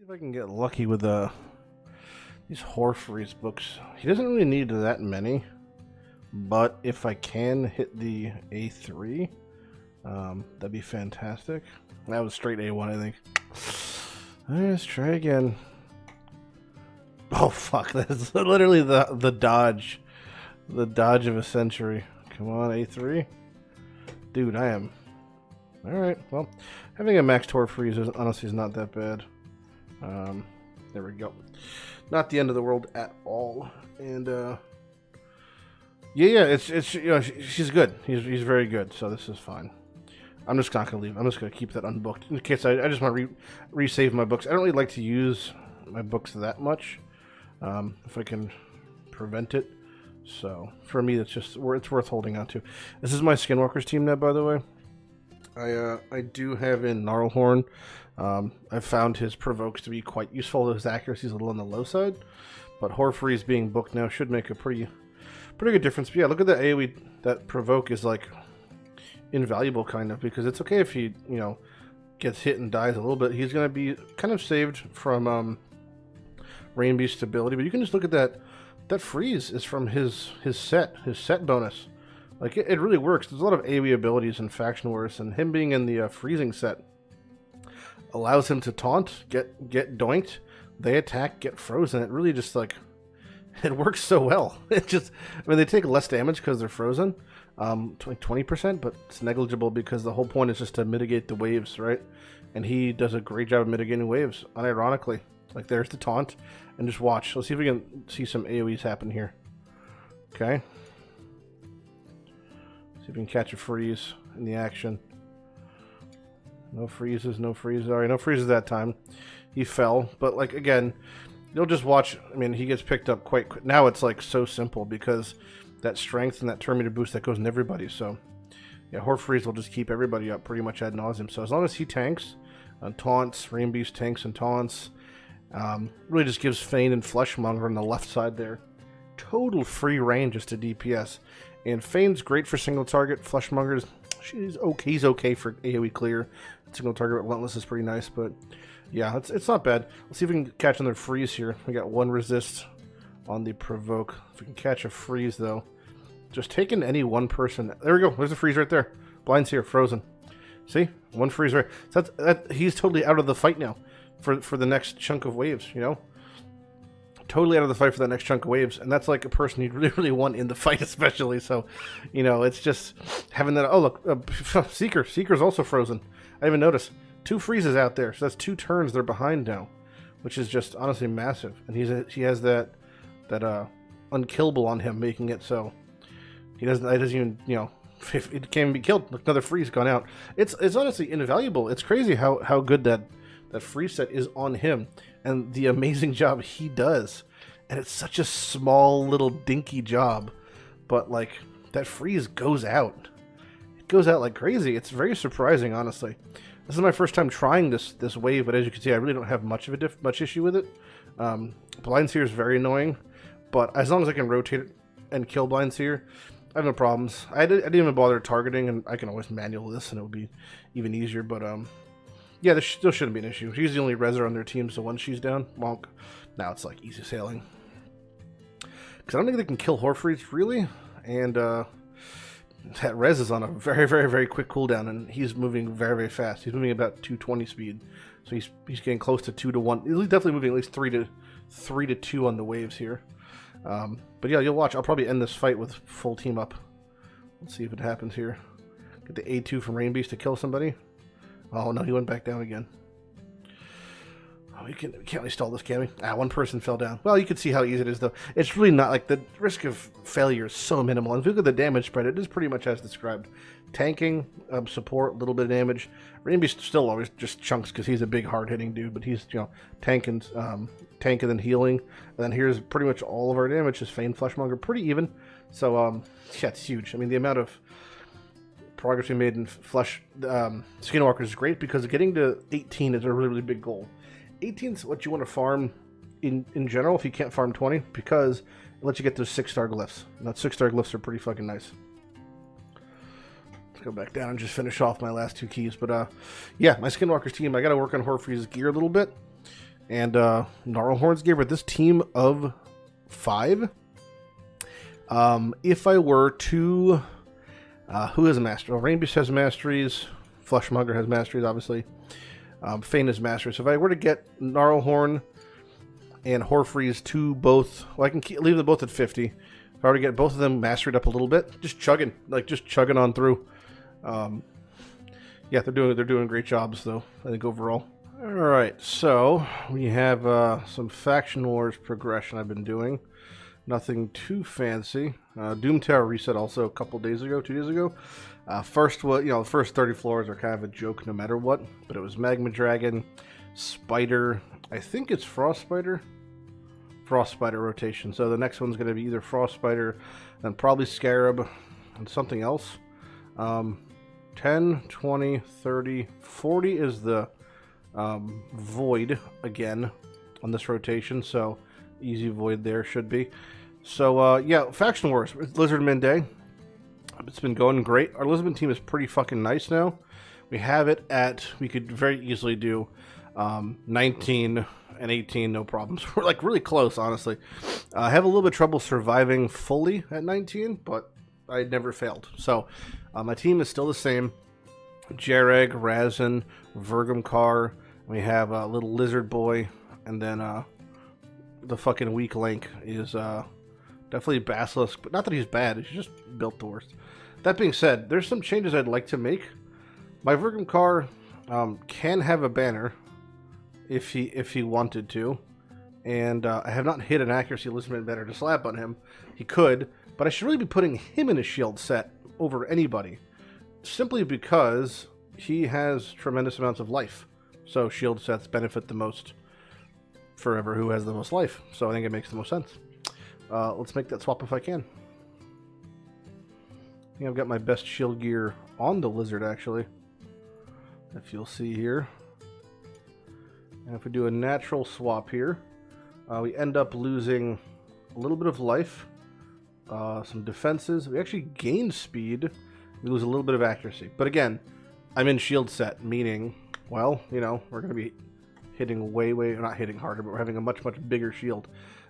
if I can get lucky with these Horfreeze books. He doesn't really need that many, but if I can hit the A3, that'd be fantastic. That was straight A1, I think. Let's try again. Oh fuck! That's literally the dodge of a century. Come on, A3, dude. I am. All right. Well, having a max Horfreeze is honestly not that bad. There we go. Not the end of the world at all. And yeah, it's you know, she's good. He's very good. So this is fine. I'm just not gonna leave. I'm just gonna keep that unbooked in case I just want to resave my books. I don't really like to use my books that much if I can prevent it. So for me, it's worth holding on to. This is my Skinwalkers team now, by the way. I do have in Gnarlhorn. I've found his provokes to be quite useful. His accuracy is a little on the low side, but Horfreeze being booked now should make a pretty good difference. But yeah, look at that AoE. That provoke is like invaluable, kind of, because it's okay if he gets hit and dies a little bit. He's gonna be kind of saved from Rain Beast stability. But you can just look at that. That freeze is from his set bonus. Like it really works. There's a lot of AoE abilities in Faction Wars, and him being in the freezing set allows him to taunt, get doinked, they attack, get frozen. It really just like it works so well. It just, I mean, they take less damage because they're frozen, 20%, but it's negligible because the whole point is just to mitigate the waves, right? And he does a great job of mitigating waves, unironically. Like there's the taunt, and just watch. Let's see if we can see some AoEs happen here. Okay. See if we can catch a freeze in the action. No freezes, no freezes. Alright, no freezes that time. He fell, but like again, you'll just watch. I mean, he gets picked up quite quick. Now it's like so simple because that strength and that turn meter boost that goes in everybody. So yeah, Horfreeze will just keep everybody up pretty much ad nauseum. So as long as he tanks, taunts, Rain Beast tanks and taunts, really just gives Feign and Fleshmonger on the left side there total free reign just to DPS. And Feign's great for single target. Fleshmonger's he's okay for AoE clear. Single target relentless is pretty nice, but yeah, it's not bad. Let's see if we can catch another freeze here. We got one resist on the provoke. If we can catch a freeze though, just taking any one person. There we go. There's a freeze right there. Blind's here, frozen. See, one freeze right. So that he's totally out of the fight now for the next chunk of waves. Totally out of the fight for that next chunk of waves, and that's like a person you'd really want in the fight, especially. So, it's just having that. Oh look, Seeker's also frozen. I even noticed 2 freezes out there, so that's 2 turns they're behind now, which is just honestly massive. And he has that unkillable on him, making it so he doesn't even if it can't be killed. Look, another freeze gone out. It's honestly invaluable. It's crazy how good that freeze set is on him, and the amazing job he does. And it's such a small little dinky job, but like that freeze goes out. It goes out like crazy. It's very surprising, honestly. This is my first time trying this wave, but as you can see, I really don't have much issue with it. Blind Seer is very annoying, but as long as I can rotate it and kill Blind Seer, I have no problems. I didn't even bother targeting, and I can always manual this, and it would be even easier. But yeah, this still shouldn't be an issue. She's the only reser on their team, so once she's down, wonk. Now it's like easy sailing. Because I don't think they can kill Horfreeze, really. And that res is on a very, very, very quick cooldown, and he's moving very, very fast. He's moving about 220 speed. So he's getting close to 2 to 1. He's definitely moving at least 3 to 2 on the waves here. But yeah, you'll watch. I'll probably end this fight with full team up. Let's see if it happens here. Get the A2 from Rain Beast to kill somebody. Oh no, he went back down again. Oh, we can't really stall this, can we? One person fell down. Well, you can see how easy it is, though. It's really not, like, the risk of failure is so minimal. And if you look at the damage spread, it is pretty much as described. Tanking, support, a little bit of damage. Rain Beast still always just chunks because he's a big, hard-hitting dude, but he's, tanking and then healing. And then here's pretty much all of our damage is Feign, Fleshmonger, pretty even. So, yeah, it's huge. I mean, the amount of progress we made in Skinwalkers is great because getting to 18 is a really, really big goal. 18 is what you want to farm in general if you can't farm 20, because it lets you get those 6-star glyphs. And those 6-star glyphs are pretty fucking nice. Let's go back down and just finish off my last 2 keys. But yeah, my Skinwalkers team, I got to work on Horfreeze's gear a little bit. And Gnarlhorns gave her this team of 5. If I were to... who has a mastery? Well, Rainbeast has masteries. Flushmonger has masteries, obviously. Fane has masteries. So if I were to get Gnarlhorn and Horfreeze to both... Well, I can leave them both at 50. If I were to get both of them mastered up a little bit, just chugging. Like, just chugging on through. Yeah, they're doing great jobs, though, I think, overall. Alright, so we have some Faction Wars progression I've been doing. Nothing too fancy. Doom Tower reset also a couple days ago, 2 days ago. First, the first 30 floors are kind of a joke no matter what, but it was Magma Dragon, Spider, I think it's Frost Spider? Frost Spider rotation. So the next one's going to be either Frost Spider, then probably Scarab, and something else. 10, 20, 30, 40 is the Void again on this rotation, so easy Void there should be. So yeah, Faction Wars, Lizardmen Day. It's been going great. Our Lizardmen team is pretty fucking nice now. We have it at, we could very easily do 19 and 18, no problems. We're like really close, honestly. I have a little bit of trouble surviving fully at 19, but I never failed. So my team is still the same. Jareg, Razin, Vergumcar. We have a little Lizard Boy, and then the fucking weak link is definitely Basilisk, but not that he's bad. He's just built the worst. That being said, there's some changes I'd like to make. My Vergumcar can have a banner if he wanted to, and I have not hit an accuracy Lizardman banner to slap on him. He could, but I should really be putting him in a shield set over anybody, simply because he has tremendous amounts of life. So shield sets benefit the most forever who has the most life. So I think it makes the most sense. Let's make that swap if I can. I think I've got my best shield gear on the Lizard, actually. If you'll see here. And if we do a natural swap here, we end up losing a little bit of life, some defenses. We actually gain speed. We lose a little bit of accuracy. But again, I'm in shield set, meaning, well, you know, we're going to be hitting not hitting harder, but we're having a much, much bigger shield.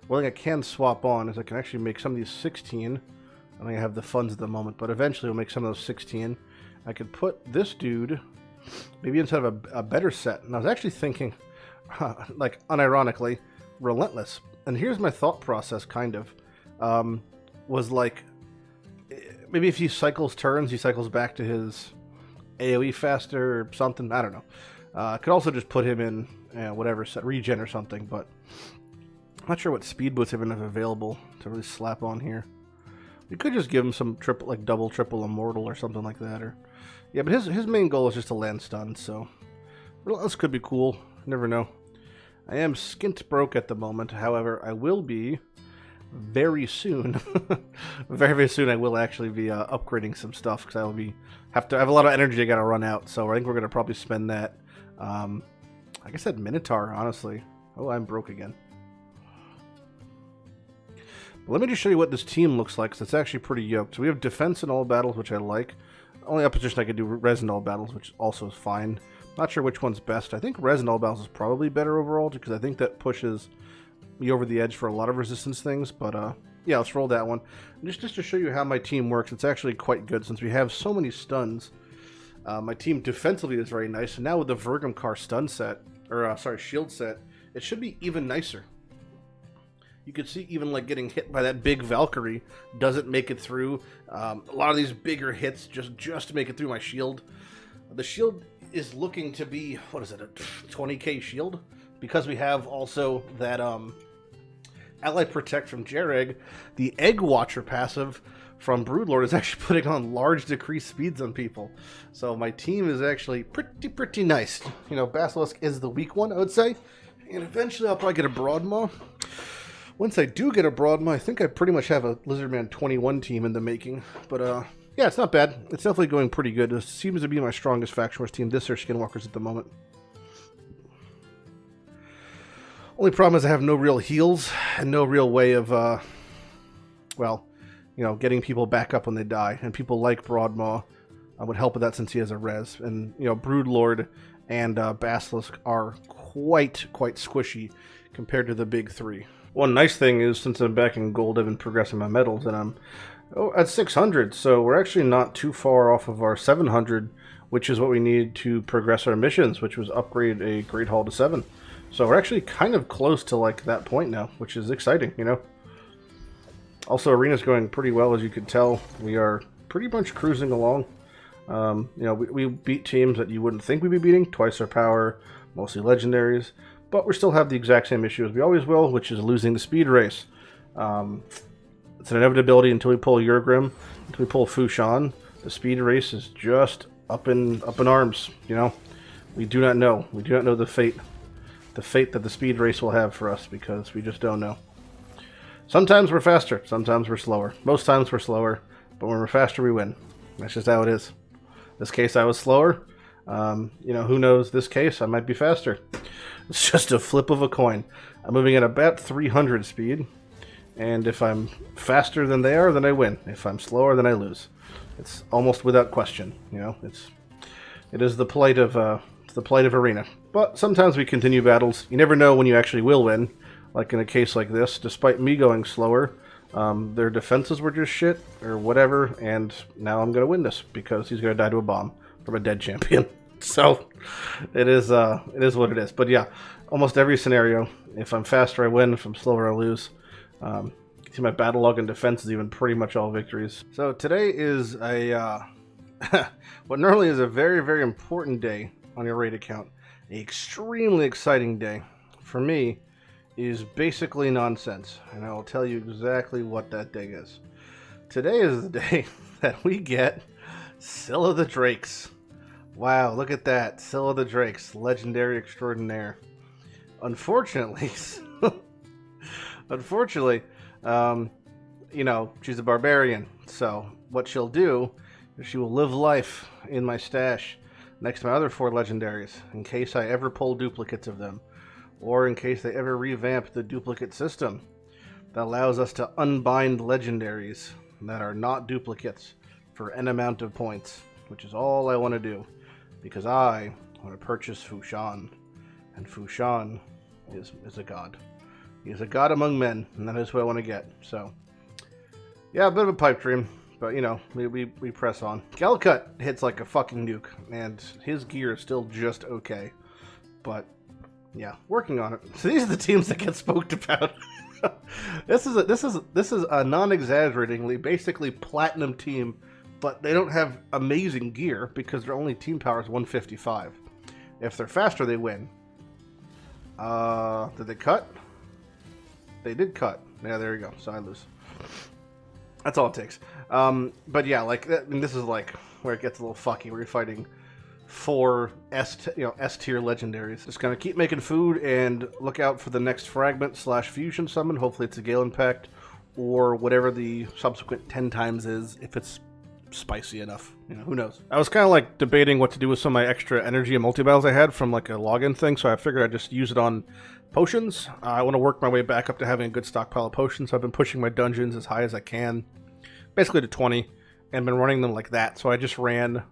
One thing I can swap on is I can actually make some of these 16. I don't have the funds at the moment, but eventually we'll make some of those 16. I could put this dude maybe inside of a better set. And I was actually thinking, like, unironically, Relentless. And here's my thought process, kind of. Was like, maybe if he cycles turns, he cycles back to his AoE faster or something. I don't know. I could also just put him in whatever set, regen or something, but I'm not sure what speed boots even have available to really slap on here. We could just give him some triple, like double, triple immortal or something like that, or yeah. But his main goal is just to land stun, so Relentless could be cool. You never know. I am skint broke at the moment. However, I will be very soon. very, very soon. I will actually be upgrading some stuff because I will be I have a lot of energy I got to run out. So I think we're gonna probably spend that. Like I said, Minotaur. Honestly, oh, I'm broke again. But let me just show you what this team looks like, because it's actually pretty yoked. So we have defense in all battles, which I like. Only opposition I could do res in all battles, which also is fine. Not sure which one's best. I think res in all battles is probably better overall, because I think that pushes me over the edge for a lot of resistance things. But yeah, let's roll that one. Just to show you how my team works, it's actually quite good since we have so many stuns. My team defensively is very nice, and now with the Vergumcar stun set, or sorry, shield set, it should be even nicer. You could see even like getting hit by that big Valkyrie doesn't make it through. A lot of these bigger hits just make it through my shield. The shield is looking to be, what is it, a 20k shield? Because we have also that Ally Protect from Jareg. The Egg Watcher passive from Broodlord is actually putting on large decreased speeds on people. So my team is actually pretty nice. You know, Basilisk is the weak one, I would say. And eventually I'll probably get a Broadmaw. Once I do get a Broadmaw, I think I pretty much have a Lizardman 21 team in the making. But yeah, it's not bad. It's definitely going pretty good. It seems to be my strongest Faction Wars team, this or Skinwalkers at the moment. Only problem is I have no real heals and no real way of, well, you know, getting people back up when they die. And people like Broadmaw would help with that since he has a res. And, you know, Broodlord and basilisk are quite squishy compared to the big three. One nice thing is, since I'm back in gold, I've been progressing my metals, and I'm at 600, so we're actually not too far off of our 700, which is what we need to progress our missions, which was upgrade a Great Hall to 7. So we're actually kind of close to like that point now, which is exciting, you know. Also, arena's going pretty well, as you can tell. We are pretty much cruising along. You know, we beat teams that you wouldn't think we'd be beating, twice our power, mostly legendaries, but we still have the exact same issue as we always will, which is losing the speed race. It's an inevitability until we pull Urgrim, until we pull Fushan. The speed race is just up in arms, you know. We do not know. We do not know the fate that the speed race will have for us, because we just don't know. Sometimes we're faster, sometimes we're slower. Most times we're slower, but when we're faster we win. That's just how it is. This case I was slower. You know, who knows, this case I might be faster. It's just a flip of a coin. I'm moving at about 300 speed, and if I'm faster than they are, then I win. If I'm slower, then I lose. It's almost without question, you know. It is the plight of arena. But sometimes we continue battles. You never know when you actually will win. Like in a case like this, despite me going slower, their defenses were just shit or whatever, and now I'm gonna win this because he's gonna die to a bomb from a dead champion. So it is what it is. But yeah, almost every scenario, if I'm faster I win, if I'm slower I lose. See, my battle log and defense is even pretty much all victories. So today is a what normally is a very important day on your raid account. An extremely exciting day for me is basically nonsense, and I will tell you exactly what that day is. Today is the day that we get Scylla the Drakes. Wow, look at that. Scylla the Drakes, legendary extraordinaire. Unfortunately, you know, she's a barbarian, so what she'll do is she will live life in my stash next to my other 4 legendaries, in case I ever pull duplicates of them, or in case they ever revamp the duplicate system that allows us to unbind legendaries that are not duplicates for an amount of points, which is all I want to do, because I want to purchase Fushan, and Fushan is a god. He is a god among men, and that is what I want to get. So, yeah, a bit of a pipe dream, but you know, we press on. Galcut hits like a fucking nuke, and his gear is still just okay, but yeah, working on it. So these are the teams that get spoke about. This is a non-exaggeratingly basically platinum team, but they don't have amazing gear because their only team power is 155. If they're faster, they win. Did they cut? They did cut. Yeah, there you go. So I lose. That's all it takes. But yeah, like I mean, this is like where it gets a little fucky. Where you're fighting 4 S-tier legendaries. Just gonna keep making food and look out for the next fragment / fusion summon. Hopefully it's a Gaellen Pact or whatever the subsequent 10 times is, if it's spicy enough. You know, who knows? I was kind of like debating what to do with some of my extra energy and multi-battles I had from like a login thing, so I figured I'd just use it on potions. I want to work my way back up to having a good stockpile of potions, so I've been pushing my dungeons as high as I can, basically to 20, and been running them like that. So I just ran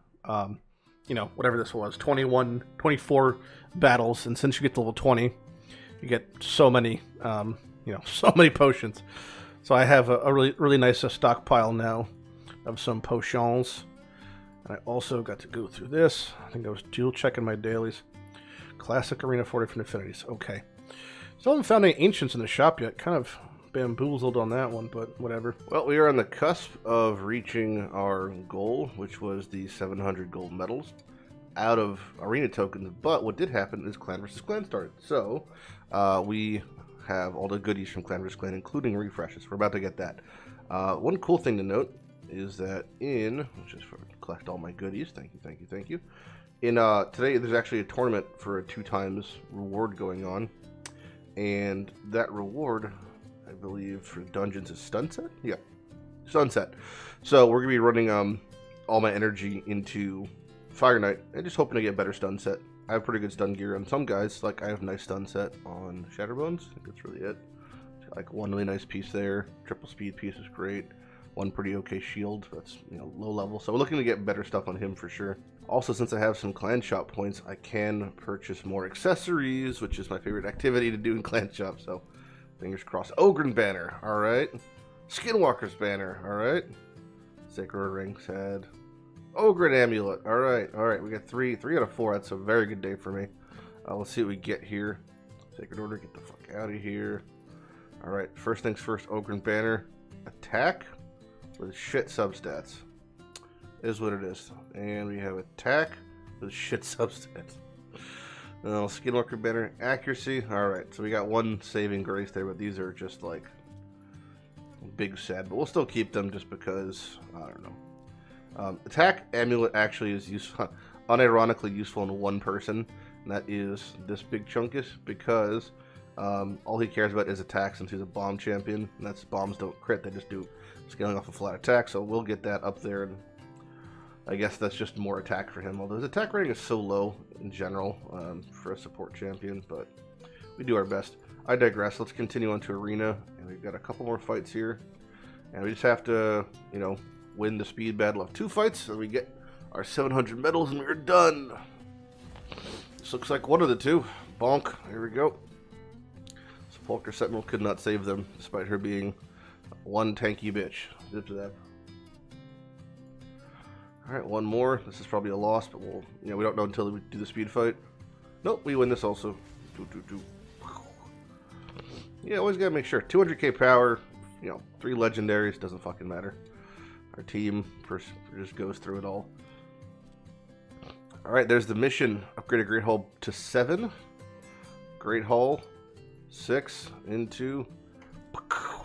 you know, whatever this was, 24 battles, and since you get to level 20, you get so many, you know, so many potions. So I have a really nice stockpile now of some potions. And I also got to go through this. I think I was dual checking my dailies. Classic Arena 4 different affinities. Okay. Still haven't found any ancients in the shop yet. Kind of bamboozled on that one, but whatever. Well, we are on the cusp of reaching our goal, which was the 700 gold medals out of arena tokens. But what did happen is clan versus clan started. So we have all the goodies from clan versus clan, including refreshes. We're about to get that. One cool thing to note is that just collect all my goodies. Thank you. In today, there's actually a tournament for a 2 times reward going on, and that reward, I believe, for dungeons is Sunset? Yeah, Sunset. So we're going to be running all my energy into Fire Knight and just hoping to get better stun set. I have pretty good stun gear on some guys. Like, I have nice stun set on Shatterbones. I think that's really it. Like, one really nice piece there. Triple speed piece is great. One pretty okay shield. That's, you know, low level. So we're looking to get better stuff on him for sure. Also, since I have some clan shop points, I can purchase more accessories, which is my favorite activity to do in clan shop. So, fingers crossed. Ogren banner, all right. Skinwalkers banner, all right. Sacred ring's head. Ogren amulet, all right, all right. We got three out of 4. That's a very good day for me. Let's see what we get here. Sacred order, get the fuck out of here. All right, first things first. Ogren banner, attack with shit substats. Is what it is. And we have attack with shit substance. Skinwalker banner, accuracy. Alright, so we got 1 saving grace there, but these are just like big sad. But we'll still keep them just because, I don't know. Attack amulet actually is useful, unironically useful in 1 person. And that is this big chunkus, because all he cares about is attack since he's a bomb champion. And that's bombs don't crit, they just do scaling off a flat attack. So we'll get that up there, and I guess that's just more attack for him, although his attack rating is so low in general for a support champion, but we do our best. I digress. Let's continue on to arena, and we've got a couple more fights here, and we just have to, you know, win the speed battle of 2 fights, so we get our 700 medals, and we're done. This looks like one of the 2. Bonk. Here we go. Sepulchre Sentinel could not save them, despite her being one tanky bitch. Zip to that. Alright, 1 more. This is probably a loss, but we'll, you know, we don't know until we do the speed fight. Nope, we win this also. Yeah, always gotta make sure. 200k power, you know, 3 legendaries, doesn't fucking matter. Our team just goes through it all. Alright, there's the mission. Upgrade a Great Hall to 7. Great Hall, 6 into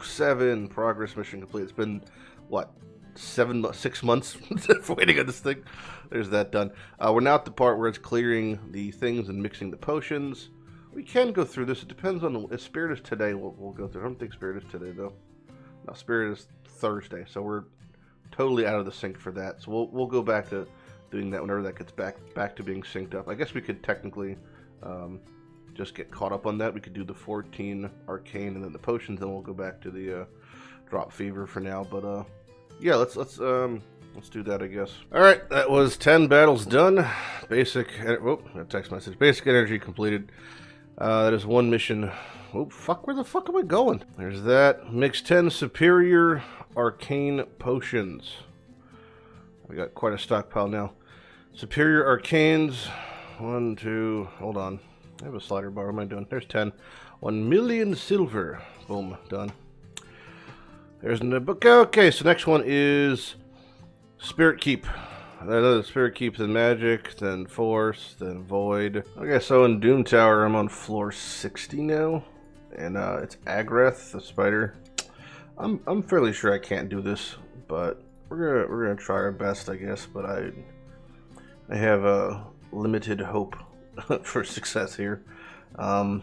7. Progress mission complete. It's been, what, 6 months for waiting on this thing. There's that done. We're now at the part where it's clearing the things and mixing the potions. We can go through this. It depends on if Spirit is today. We'll go through. I don't think Spirit is today though. No, Spirit is Thursday, so we're totally out of the sync for that. So we'll go back to doing that whenever that gets back to being synced up. I guess we could technically just get caught up on that. We could do the 14 arcane and then the potions, then we'll go back to the drop fever for now. But yeah, let's do that, I guess. All right, that was 10 battles done. Basic. Oh, a text message. Basic energy completed. That is 1 mission. Oh fuck! Where the fuck am I going? There's that. Mix 10 superior arcane potions. We got quite a stockpile now. Superior arcanes. 1, 2. Hold on. I have a slider bar. What am I doing? There's 10. 1 million silver. Boom. Done. There's the book. Okay, so next one is Spirit Keep. Another Spirit Keep, then Magic, then Force, then Void. Okay, so in Doom Tower, I'm on floor 60 now, and it's Agreth, the spider. I'm fairly sure I can't do this, but we're gonna try our best, I guess. But I have a limited hope for success here. I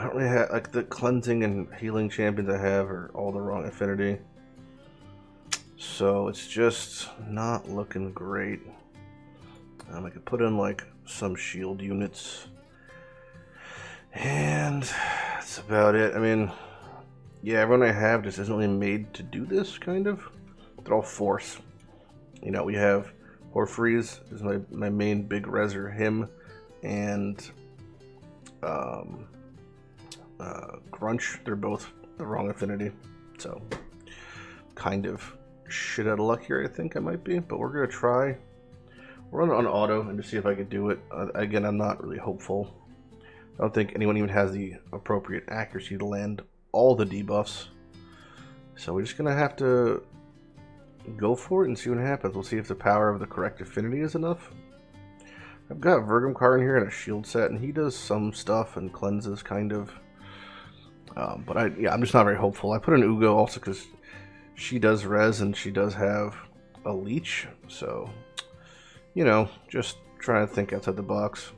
don't really have, like, the cleansing and healing champions I have are all the wrong affinity. So it's just not looking great. I could put in like some shield units. And that's about it. I mean, yeah, everyone I have just isn't really made to do this, kind of. They're all force. You know, we have Horfreeze is my main big reser, him, and Grunch. They're both the wrong affinity, so kind of shit out of luck here. I think I might be, but we're gonna try. We're on auto and to see if I could do it. Again, I'm not really hopeful. I don't think anyone even has the appropriate accuracy to land all the debuffs, so we're just gonna have to go for it and see what happens. We'll see if the power of the correct affinity is enough. I've got Vergumcar in here and a shield set, and he does some stuff and cleanses, kind of. But I'm just not very hopeful. I put in Ugo also because she does res and she does have a leech. So, you know, just trying to think outside the box.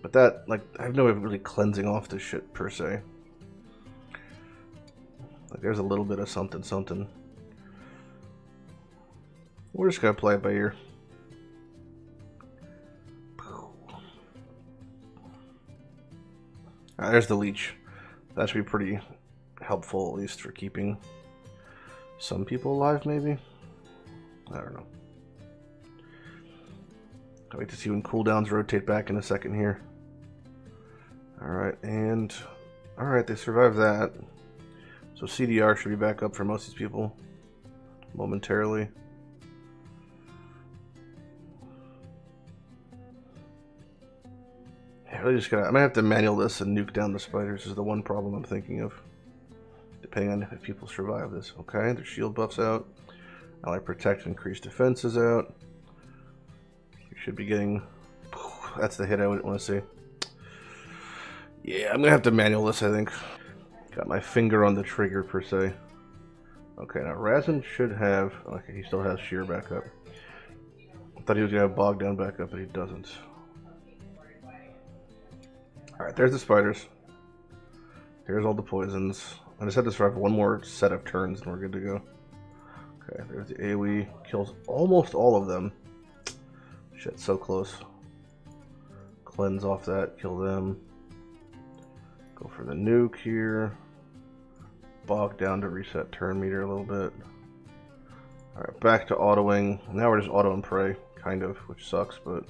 But that, like, I have no way of really cleansing off this shit per se. Like, there's a little bit of something. We're just gonna play it by ear. There's the leech. That should be pretty helpful, at least for keeping some people alive, maybe? I don't know. Can't wait to see when cooldowns rotate back in a second here. Alright, and... Alright, they survived that. So CDR should be back up for most of these people. Momentarily. I really just gotta... I might have to manual this and nuke down the spiders is the one problem I'm thinking of. Depending on if people survive this. Okay, their shield buff's out. Ally Protect and Increased Defense is out. We should be getting... That's the hit I wouldn't want to see. Yeah, I'm gonna have to manual this, I think. Got my finger on the trigger, per se. Okay, now Razin should have... Okay, he still has Shear back up. I thought he was gonna have Bog Down back up, but he doesn't. Alright, there's the spiders. There's all the poisons. I just have to survive one more set of turns and we're good to go. Okay, there's the AoE. Kills almost all of them. Shit, so close. Cleanse off that, kill them. Go for the nuke here. Bog down to reset turn meter a little bit. Alright, back to autoing. Now we're just auto and pray, kind of, which sucks, but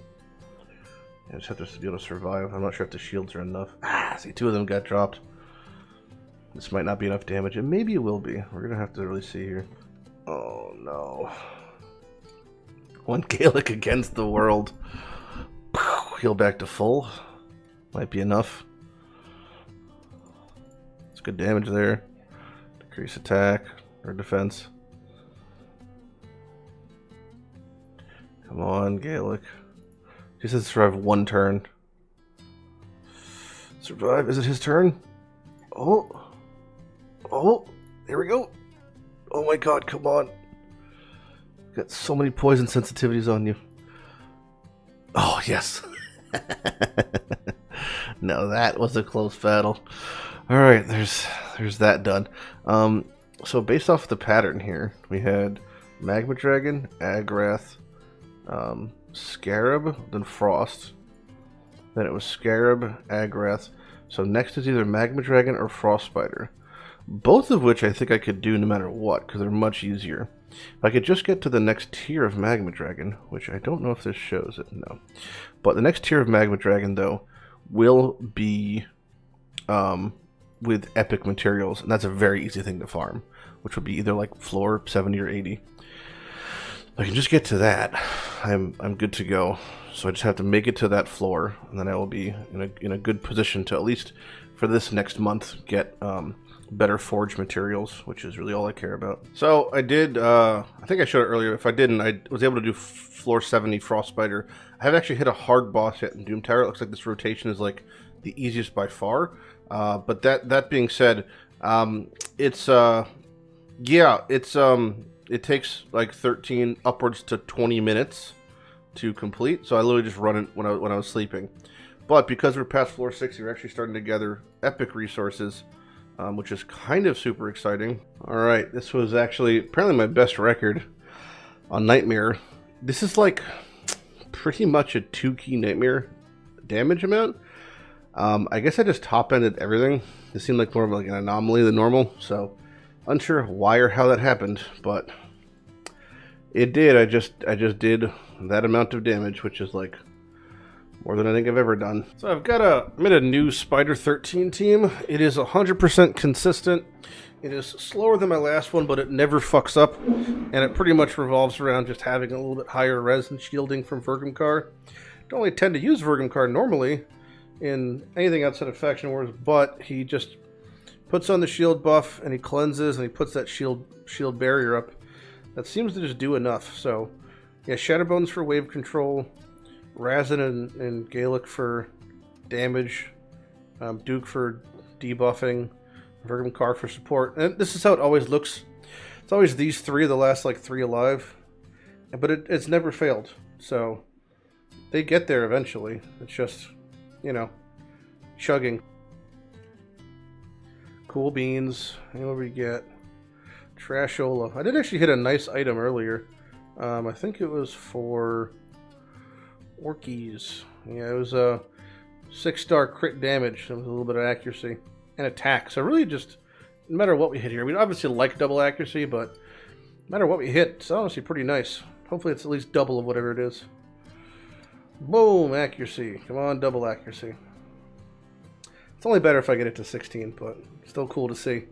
I just have to be able to survive. I'm not sure if the shields are enough. Ah, see, 2 of them got dropped. This might not be enough damage, and maybe it will be. We're gonna have to really see here. Oh no. One Gaelic against the world. Heal back to full. Might be enough. It's good damage there. Decrease attack or defense. Come on, Gaelic. He says survive 1 turn. Survive? Is it his turn? Oh. Oh, here we go. Oh my god, come on. Got so many poison sensitivities on you. Oh, yes. No, that was a close battle. Alright, there's that done. So based off the pattern here, we had Magma Dragon, Agrath, Scarab, then Frost. Then it was Scarab, Agrath. So next is either Magma Dragon or Frost Spider. Both of which I think I could do no matter what, because they're much easier. If I could just get to the next tier of Magma Dragon, which I don't know if this shows it, no. But the next tier of Magma Dragon, though, will be with epic materials, and that's a very easy thing to farm, which would be either like floor 70 or 80. If I can just get to that, I'm good to go. So I just have to make it to that floor, and then I will be in a good position to, at least for this next month, get better forge materials, which is really all I care about. So I did, I think I showed it earlier. If I didn't, I was able to do floor 70 Frost Spider. I haven't actually hit a hard boss yet in Doom Tower. It looks like this rotation is like the easiest by far. But that being said, it takes like 13 upwards to 20 minutes to complete. So I literally just run it when I was sleeping. But because we're past floor 60, we're actually starting to gather epic resources, which is kind of super exciting. Alright, this was actually apparently my best record on Nightmare. This is like pretty much a 2-key Nightmare damage amount. I guess I just top-ended everything. This seemed like more of like an anomaly than normal, so unsure why or how that happened, but it did. I just did that amount of damage, which is like more than I think I've ever done. So I'm in a new Spider 13 team. It is 100% consistent. It is slower than my last one, but it never fucks up. And it pretty much revolves around just having a little bit higher res and shielding from Vergamkar. Don't really tend to use Vergamkar normally in anything outside of Faction Wars, but he just puts on the shield buff and he cleanses and he puts that shield barrier up. That seems to just do enough. So yeah, Shatterbones for wave control, Razin and Gaelic for damage, Duke for debuffing, Vergamkar for support. And this is how it always looks. It's always these three, the last like 3 alive. But it's never failed. So they get there eventually. It's just, you know, chugging. Cool beans. And what do we get? Trashola. I did actually hit a nice item earlier. I think it was for Orkies. Yeah, it was a 6-star crit damage. It was a little bit of accuracy and attack. So really just, no matter what we hit here, we obviously like double accuracy, but no matter what we hit, it's honestly pretty nice. Hopefully it's at least double of whatever it is. Boom, accuracy. Come on, double accuracy. It's only better if I get it to 16, but still cool to see.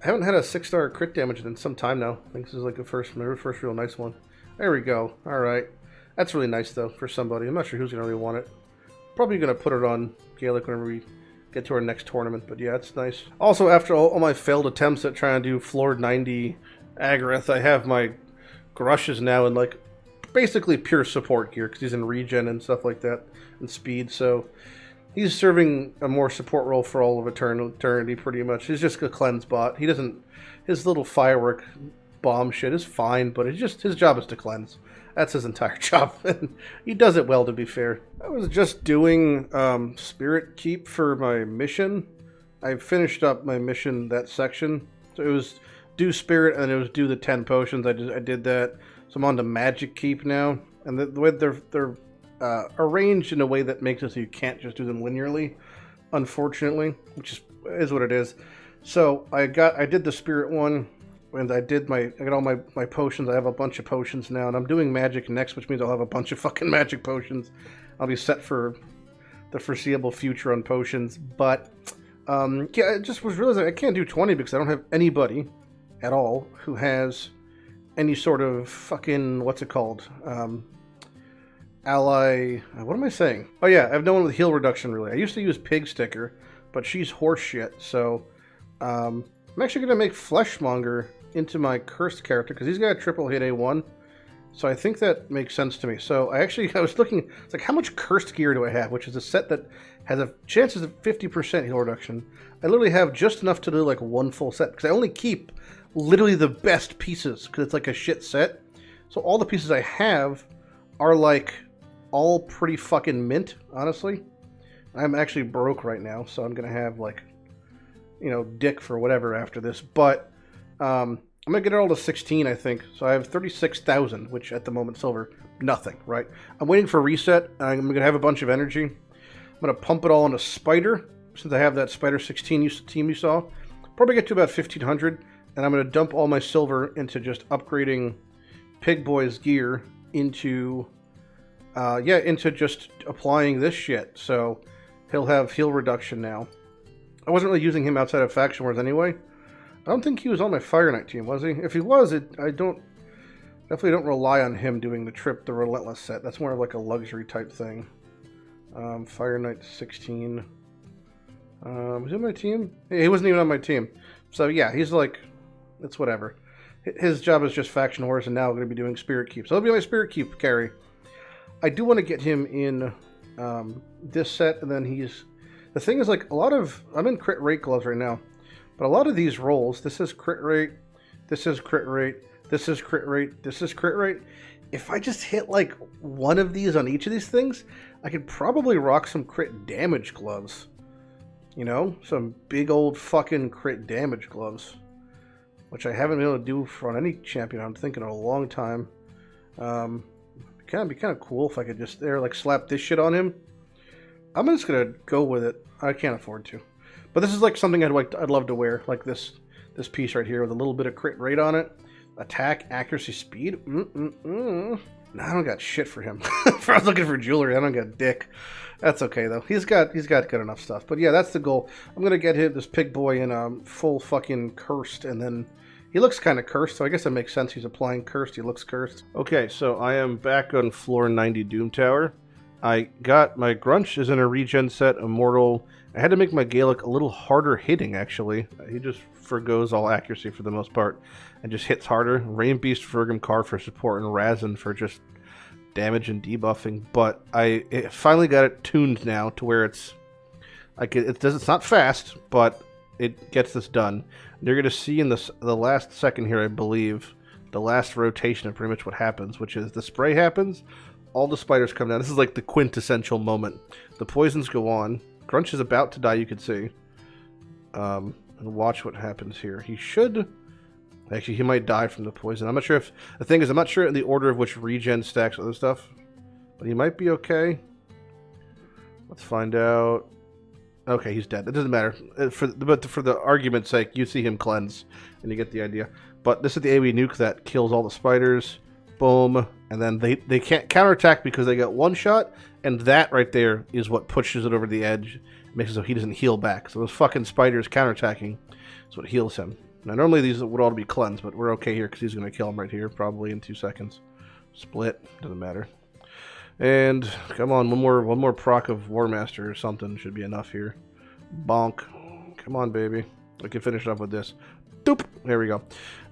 I haven't had a 6-star crit damage in some time now. I think this is like the first real nice one. There we go. Alright. That's really nice, though, for somebody. I'm not sure who's going to really want it. Probably going to put it on Gaelic whenever we get to our next tournament, but yeah, it's nice. Also, after all my failed attempts at trying to do floor 90 Agareth, I have my Grushes now in, like, basically pure support gear, because he's in regen and stuff like that, and speed, so he's serving a more support role for all of eternity, pretty much. He's just a cleanse bot. He doesn't... His little firework bomb shit is fine, but it's just... His job is to cleanse. That's his entire job, and he does it well, to be fair. I was just doing Spirit Keep for my mission. I finished up my mission, that section. So it was do Spirit, and it was do the 10 potions. I did that. So I'm on to Magic Keep now. And the way they're arranged in a way that makes it so you can't just do them linearly, unfortunately, which is what it is. So I did the Spirit one. And I got all my potions. I have a bunch of potions now, and I'm doing magic next, which means I'll have a bunch of fucking magic potions. I'll be set for the foreseeable future on potions. But yeah, I just was realizing I can't do 20 because I don't have anybody at all who has any sort of fucking, what's it called? Ally. What am I saying? Oh yeah, I have no one with heal reduction really. I used to use Pig Sticker, but she's horse shit. So I'm actually gonna make Fleshmonger into my cursed character because he's got a triple hit A1, so I think that makes sense to me. So I was looking, it's like, how much cursed gear do I have, which is a set that has a chances of 50% heal reduction. I literally have just enough to do like one full set because I only keep literally the best pieces because it's like a shit set. So all the pieces I have are like all pretty fucking mint, honestly. I'm actually broke right now, so I'm gonna have like, you know, dick for whatever after this, but I'm gonna get it all to 16, I think. So I have 36,000, which at the moment silver, nothing, right? I'm waiting for reset. I'm gonna have a bunch of energy. I'm gonna pump it all into Spider, since I have that Spider 16 team you saw. Probably get to about 1,500, and I'm gonna dump all my silver into just upgrading Pig Boy's gear into, into just applying this shit. So he'll have heal reduction now. I wasn't really using him outside of Faction Wars anyway. I don't think he was on my Fire Knight team, was he? If he was, I definitely don't rely on him doing the Relentless set. That's more of like a luxury type thing. Fire Knight 16. Was he on my team? He wasn't even on my team. So yeah, he's like, it's whatever. His job is just Faction Wars, and now I'm going to be doing Spirit Keep. So that'll be my Spirit Keep carry. I do want to get him in this set, and then he's... The thing is, like, I'm in crit rate gloves right now, but a lot of these rolls, this is crit rate, this is crit rate, this is crit rate, this is crit rate. If I just hit, like, one of these on each of these things, I could probably rock some crit damage gloves. You know? Some big old fucking crit damage gloves. Which I haven't been able to do for any champion, I'm thinking, in a long time. It'd be kind of cool if I could just, like, slap this shit on him. I'm just gonna go with it. I can't afford to, but this is like something I'd love to wear, like this piece right here with a little bit of crit rate on it, attack, accuracy, speed. No, I don't got shit for him. If I was looking for jewelry, I don't got dick. That's okay though. He's got good enough stuff. But yeah, that's the goal. I'm gonna get him, this Pig Boy, in full fucking cursed, and then he looks kind of cursed, so I guess it makes sense. He's applying cursed. He looks cursed. Okay, so I am back on floor 90 Doom Tower. I got my Grunch is in a regen set, Immortal. I had to make my Gaelic a little harder hitting, actually. He just forgoes all accuracy for the most part and just hits harder. Rain Beast, Vergum Car for support, and Razin for just damage and debuffing. But I finally got it tuned now to where it's like it's not fast, but it gets this done. And you're going to see in the last second here, I believe, the last rotation of pretty much what happens, which is the spray happens. All the spiders come down. This is like the quintessential moment. The poisons go on. Grunch is about to die, you can see. And watch what happens here. He should... Actually, he might die from the poison. I'm not sure if... The thing is, I'm not sure in the order of which regen stacks other stuff. But he might be okay. Let's find out. Okay, he's dead. It doesn't matter. But for the argument's sake, you see him cleanse. And you get the idea. But this is the AoE nuke that kills all the spiders. Boom. And then they can't counterattack because they got one shot, and that right there is what pushes it over the edge, makes it so he doesn't heal back. So those fucking spiders counterattacking is what heals him. Now normally these would all be cleansed, but we're okay here because he's going to kill him right here, probably in 2 seconds. Split, doesn't matter. And come on, one more proc of War Master or something should be enough here. Bonk. Come on, baby. We can finish it up with this. Doop. There we go.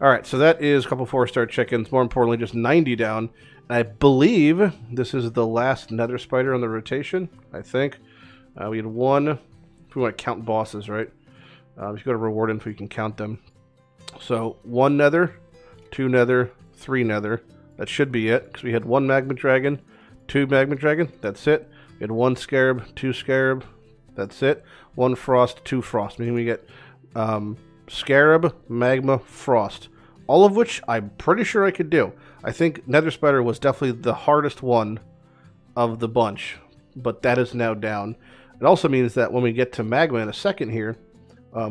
All right, so that is a couple 4-star chickens. More importantly, just 90 down. I believe this is the last nether spider on the rotation, I think. We had one, if we want to count bosses, right? If you go to reward info, you can count them. So 1 nether, 2 nether, 3 nether. That should be it, because we had 1 magma dragon, 2 magma dragon. That's it. We had 1 scarab, 2 scarab. That's it. 1 frost, 2 frost. Meaning we get scarab, magma, frost. All of which I'm pretty sure I could do. I think nether spider was definitely the hardest one of the bunch, but that is now down. It also means that when we get to magma in a second here,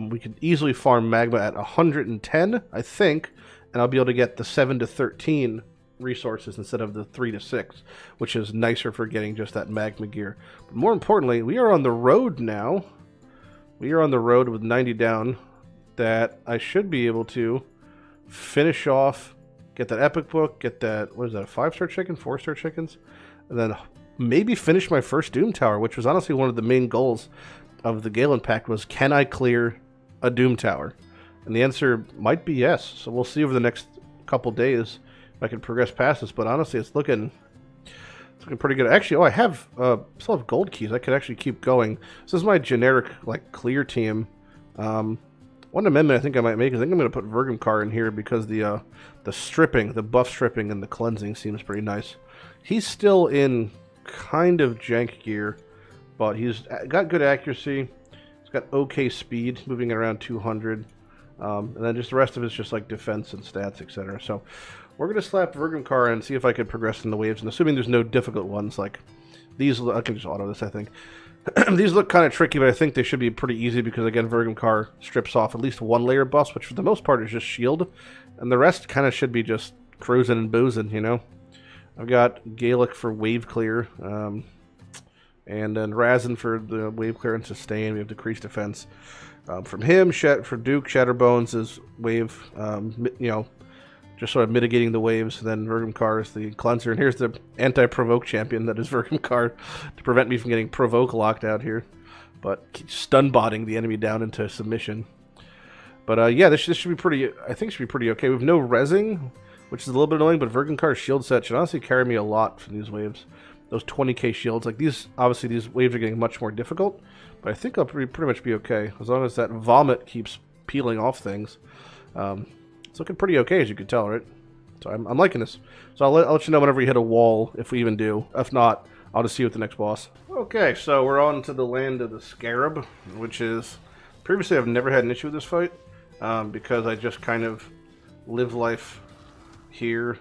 we could easily farm magma at 110, I think, and I'll be able to get the 7 to 13 resources instead of the 3 to 6, which is nicer for getting just that magma gear. But more importantly, we are on the road now. We are on the road with 90 down that I should be able to finish off, get that epic book, get that, what is that, a 5-star chicken, 4-star chickens, and then maybe finish my first Doom Tower, which was honestly one of the main goals of the Gaellen Pact was, can I clear a Doom Tower? And the answer might be yes. So we'll see over the next couple days if I can progress past this. But honestly, it's looking pretty good. Actually, I have still have gold keys. I could actually keep going. This is my generic like clear team. One amendment I think I might make is I think I'm going to put Vergamkar in here because the stripping, the buff stripping and the cleansing seems pretty nice. He's still in kind of jank gear, but he's got good accuracy. He's got okay speed, moving at around 200. And then just the rest of it's just like defense and stats, etc. So we're going to slap Vergamkar and see if I can progress in the waves. And assuming there's no difficult ones like these, I can just auto this, I think. These look kind of tricky, but I think they should be pretty easy because, again, Vergamkar strips off at least 1 layer buffs, which for the most part is just shield. And the rest kind of should be just cruising and boozing, you know? I've got Gaelic for wave clear, and then Razin for the wave clear and sustain. We have decreased defense. From him, for Duke, Shatterbones is wave, you know, just sort of mitigating the waves. Then Vergamkar is the cleanser. And here's the anti-provoke champion that is Vergamkar to prevent me from getting provoke locked out here. But stun-botting the enemy down into submission. But yeah, this should be pretty, I think should be pretty okay. We have no resing, which is a little bit annoying, but Vergamkar's shield set should honestly carry me a lot for these waves. Those 20k shields, like these, obviously these waves are getting much more difficult, but I think I'll pretty much be okay. As long as that vomit keeps peeling off things. It's looking pretty okay, as you can tell, right? So I'm liking this. So I'll let you know whenever we hit a wall, if we even do. If not, I'll just see you at the next boss. Okay, so we're on to the land of the Scarab, which is... Previously, I've never had an issue with this fight, because I just kind of live life here.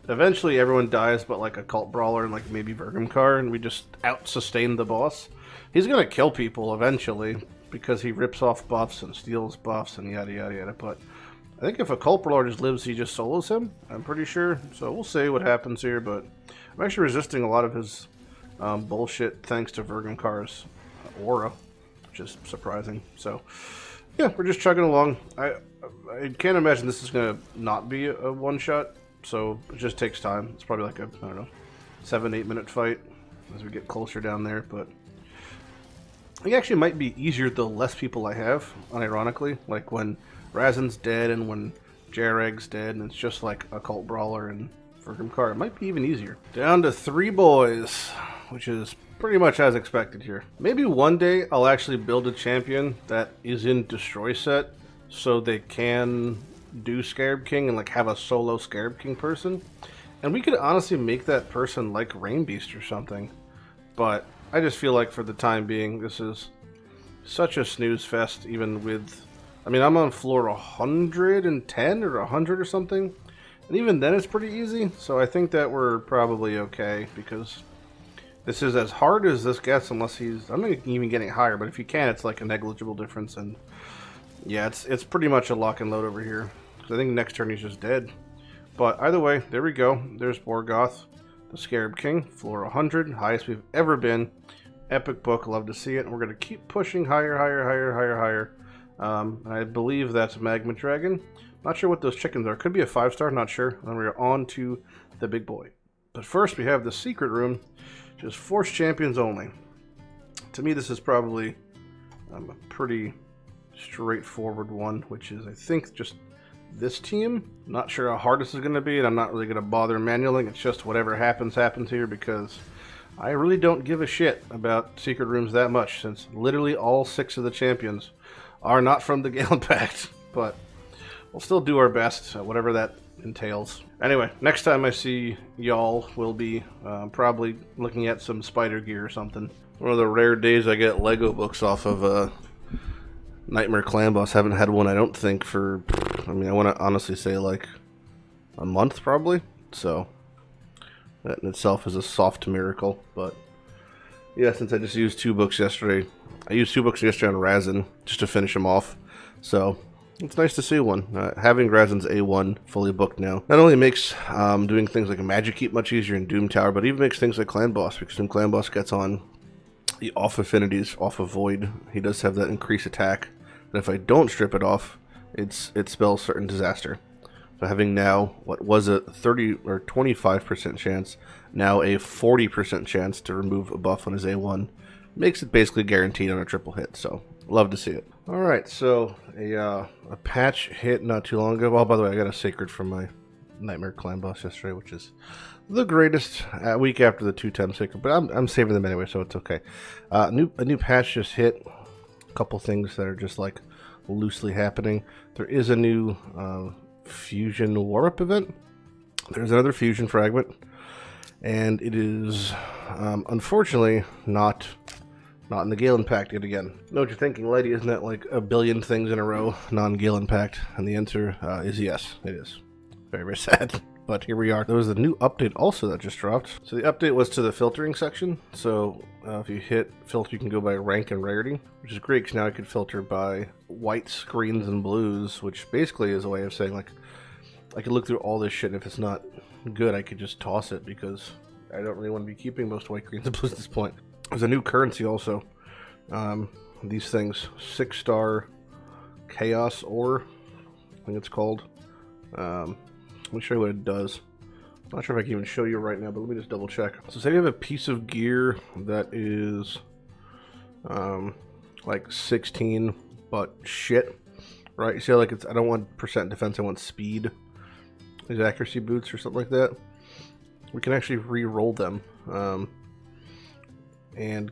Eventually, everyone dies but like a cult brawler and like maybe Vergamkar, and we just out-sustain the boss. He's gonna kill people eventually, because he rips off buffs and steals buffs and yada yada yada, but I think if a cult brawler just lives, he just solos him, I'm pretty sure. So we'll see what happens here, but I'm actually resisting a lot of his bullshit thanks to Vergamkar's aura, which is surprising. So yeah, we're just chugging along. I can't imagine this is gonna not be a one-shot, so it just takes time. It's probably like a, I don't know, 7-8 minute fight as we get closer down there, but it actually might be easier the less people I have, unironically. Like when Razin's dead and when Jareg's dead and it's just like a cult brawler and Vergamkar, it might be even easier. Down to 3 boys, which is pretty much as expected here. Maybe one day I'll actually build a champion that is in Destroy set so they can do Scarab King and like have a solo Scarab King person. And we could honestly make that person like Rain Beast or something. But I just feel like for the time being, this is such a snooze fest, even with... I mean, I'm on floor 110 or 100 or something. And even then it's pretty easy. So I think that we're probably okay, because this is as hard as this gets unless he's... I'm not even getting higher, but if you can, it's like a negligible difference. And yeah, it's pretty much a lock and load over here. I think next turn he's just dead. But either way, there we go. There's Morgoth, the Scarab King, floor 100, highest we've ever been. Epic book, love to see it. And we're going to keep pushing higher, higher, higher, higher, higher. I believe that's Magma Dragon. Not sure what those chickens are. Could be a 5-star, not sure. Then we're on to the big boy. But first we have the secret room, which is Force Champions only. To me, this is probably a pretty straightforward one, which is, I think, just this team. Not sure how hard this is going to be, and I'm not really going to bother manualing. It's just whatever happens, happens here, because I really don't give a shit about secret rooms that much, since literally all 6 of the champions are not from the Gaellen Pact. But we'll still do our best, whatever that entails. Anyway, next time I see y'all, we'll be probably looking at some spider gear or something. One of the rare days I get Lego books off of Nightmare Clan Boss. Haven't had one, I don't think, for, I mean, I want to honestly say like a month probably. So that in itself is a soft miracle. But yeah, since I just used 2 books yesterday, I used 2 books yesterday on Razin just to finish them off. So it's nice to see one. Having Razin's A1 fully booked now not only makes doing things like a Magic Keep much easier in Doom Tower, but even makes things like Clan Boss, because when Clan Boss gets on the off affinities, off of Void, he does have that increased attack. But if I don't strip it off, it spells certain disaster. So having now what was a 30 or 25% chance, now a 40% chance to remove a buff on his A1, makes it basically guaranteed on a triple hit. So love to see it. All right, so a patch hit not too long ago. Well, by the way, I got a sacred from my Nightmare Clan Boss yesterday, which is the greatest week after the 210 sacred, but I'm saving them anyway, so it's okay. A new patch just hit. A couple things that are just like loosely happening. There is a new fusion war-up event. There's another fusion fragment, and it is unfortunately not in the Gaellen Pact yet again. I know what you're thinking, Lighty, isn't that like a billion things in a row non-Gaellen Pact? And the answer is yes, it is. Very, very sad. But here we are. There was a new update also that just dropped. So the update was to the filtering section. So if you hit filter, you can go by rank and rarity, which is great because now I could filter by whites, greens, and blues, which basically is a way of saying like I could look through all this shit, and if it's not good, I could just toss it because I don't really want to be keeping most white, greens, and blues at this point. There's a new currency also. These things, 6-star chaos ore, I think it's called. Let me show you what it does. I'm not sure if I can even show you right now, but let me just double check. So say you have a piece of gear that is like 16, but shit, right? You see how like it's, I don't want percent defense, I want speed. These accuracy boots or something like that. We can actually re-roll them and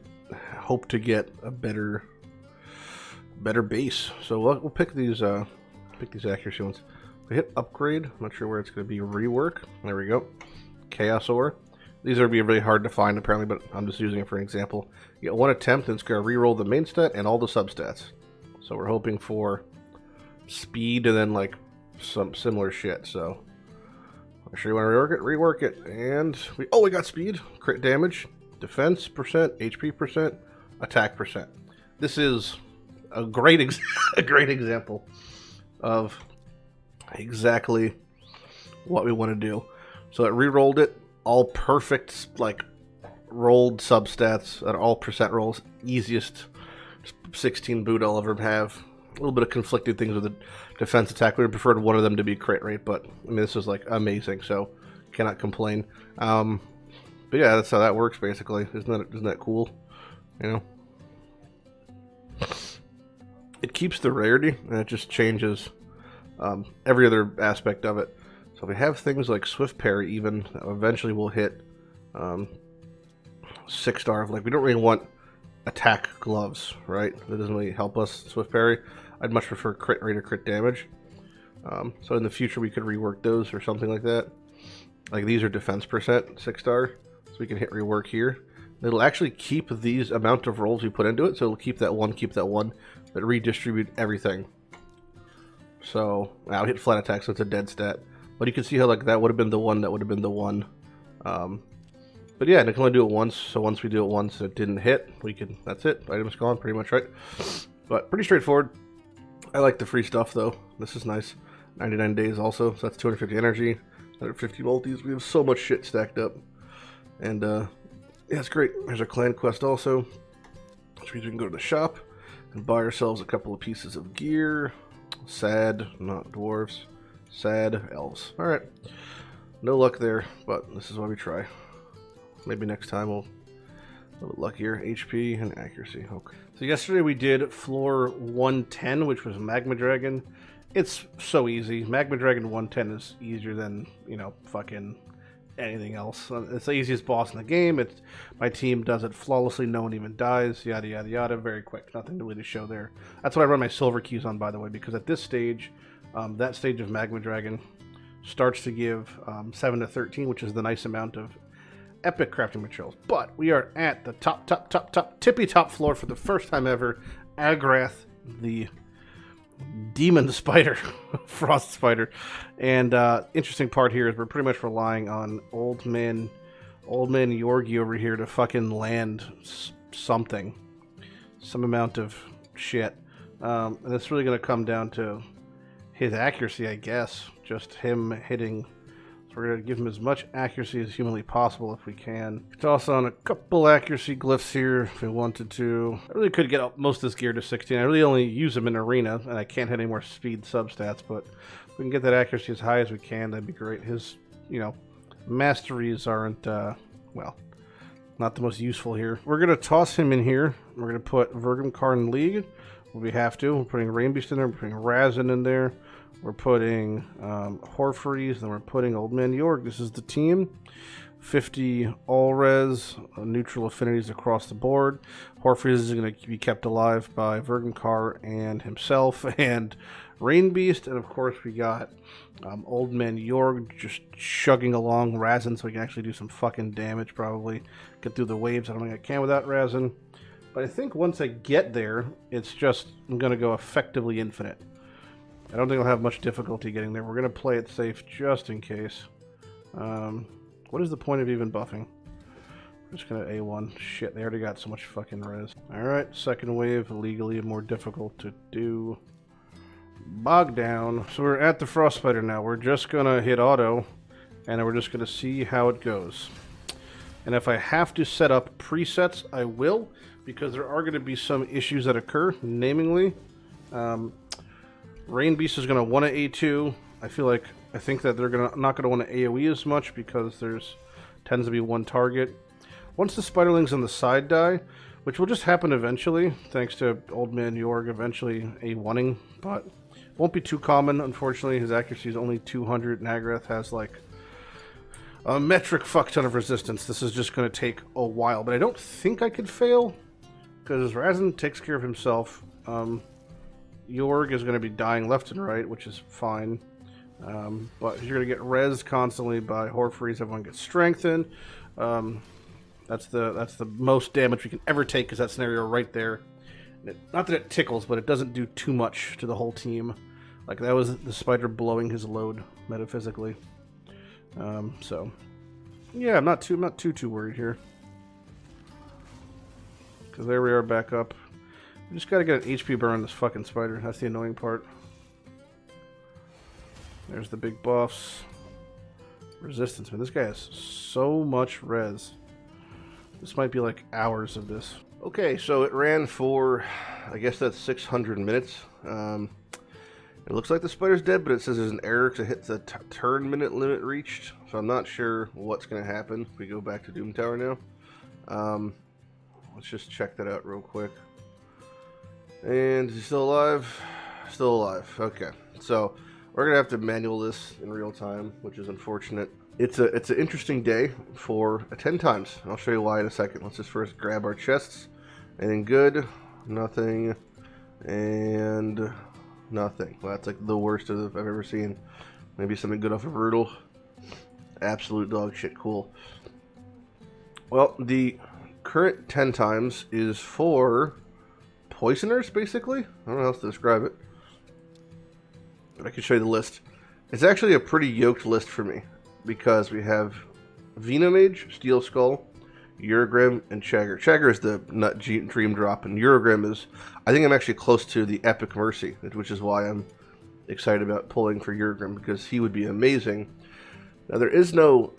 hope to get a better base. So we'll pick these accuracy ones. We hit upgrade. I'm not sure where it's going to be. Rework. There we go. Chaos ore. These are going to be really hard to find apparently, but I'm just using it for an example. You get 1 attempt, and it's going to re-roll the main stat and all the substats. So we're hoping for speed and then like some similar shit. So I'm sure you want to rework it, and we got speed, crit damage, defense percent, HP percent, attack percent. This is a great example of exactly what we want to do. So it re-rolled it, all perfect, like rolled substats at all percent rolls, easiest 16 boot I'll ever have. A little bit of conflicting things with the defense attack. We would have preferred one of them to be crit rate, but I mean this is like amazing, so cannot complain. But yeah, that's how that works basically. Isn't that cool? You know, it keeps the rarity and it just changes every other aspect of it. So if we have things like Swift Parry, even eventually we'll hit 6-star. Like we don't really want attack gloves, right? That doesn't really help us. Swift Parry. I'd much prefer crit rate or crit damage. So in the future we could rework those or something like that. Like these are defense percent 6-star, so we can hit rework here. It'll actually keep these amount of rolls we put into it, so it'll keep that one, but redistribute everything. So I'll hit flat attack, so it's a dead stat. But you can see how like that would have been the one, that would have been the one. But yeah, and I can only do it once, so once we do it once and it didn't hit, we can, that's it. Item's gone, pretty much, right? But pretty straightforward. I like the free stuff though. This is nice. 99 days also, so that's 250 energy. 150 multis. We have so much shit stacked up. And, yeah, it's great. There's our clan quest also, which means we can go to the shop and buy ourselves a couple of pieces of gear. Sad, not dwarves. Sad, elves. Alright. No luck there, but this is why we try. Maybe next time we'll a little luckier. HP and accuracy. Okay. So yesterday we did floor 110, which was Magma Dragon. It's so easy. Magma Dragon 110 is easier than, you know, fucking anything else. It's the easiest boss in the game. It's my team does it flawlessly. No one even dies. Yada yada yada. Very quick. Nothing really to show there. That's what I run my silver keys on, by the way, because at this stage, that stage of Magma Dragon starts to give 7 to 13, which is the nice amount of epic crafting materials. But we are at the tippy top floor for the first time ever. Agrath, the demon spider, frost spider. And interesting part here is we're pretty much relying on old man Yorgi over here to fucking land something, some amount of shit. And it's really going to come down to his accuracy, I guess. Just him hitting. We're going to give him as much accuracy as humanly possible if we can. Toss on a couple accuracy glyphs here if we wanted to. I really could get most of this gear to 16. I really only use them in arena, and I can't hit any more speed substats, but if we can get that accuracy as high as we can, that'd be great. His, you know, masteries aren't, well, not the most useful here. We're going to toss him in here. We're going to put Vergumkarn League. We have to. We're putting Rainbeast in there. We're putting Razin in there. We're putting Horfreeze, then we're putting Old Man York. This is the team. 50 all-res, neutral affinities across the board. Horfreeze is going to be kept alive by Vergumkar and himself and Rainbeast. And of course we got Old Man York just chugging along Razin so we can actually do some fucking damage probably. Get through the waves. I don't think I can without Razin. But I think once I get there, it's just, I'm going to go effectively infinite. I don't think I'll have much difficulty getting there. We're going to play it safe just in case. What is the point of even buffing? I'm just going to A1. Shit, they already got so much fucking res. Alright, second wave, legally more difficult to do. Bog down. So we're at the Frost Spider now. We're just going to hit auto, and we're just going to see how it goes. And if I have to set up presets, I will, because there are going to be some issues that occur, namely... Rainbeast is going to want to A2. I think that they're not going to want to AoE as much because there's tends to be one target. Once the spiderlings on the side die, which will just happen eventually, thanks to Old Man Yorg eventually A1ing, but won't be too common, unfortunately. His accuracy is only 200, and Agrath has like a metric fuck ton of resistance. This is just going to take a while, but I don't think I could fail because Razin takes care of himself. Yorg is going to be dying left and right, which is fine. But you're going to get rezzed constantly by Horfreeze. Everyone gets strengthened. That's the most damage we can ever take, because that scenario right there. Not that it tickles, but it doesn't do too much to the whole team. Like, that was the spider blowing his load metaphysically. So yeah, I'm not too worried here, because there we are back up. We just gotta get an HP burn on this fucking spider. That's the annoying part. There's the big buffs. Resistance, man. This guy has so much res. This might be like hours of this. Okay, so it ran for, I guess that's 600 minutes. It looks like the spider's dead, but it says there's an error because it hit the turn minute limit reached. So I'm not sure what's going to happen if we go back to Doom Tower now. Let's just check that out real quick. And is he still alive? Still alive. Okay. So we're going to have to manual this in real time, which is unfortunate. It's an interesting day for 10 times. I'll show you why in a second. Let's just first grab our chests. Anything good? Nothing. And nothing. Well, that's like the worst I've ever seen. Maybe something good off of Brutal. Absolute dog shit. Cool. Well, the current 10 times is for poisoners, basically. I don't know how else to describe it, but I can show you the list. It's actually a pretty yoked list for me, because we have Venomage, Steel Skull, Urogrim, and Chagger. Chagger is the nut dream drop, and Urogrim is, I think I'm actually close to the Epic Mercy, which is why I'm excited about pulling for Urogrim, because he would be amazing Now there is no,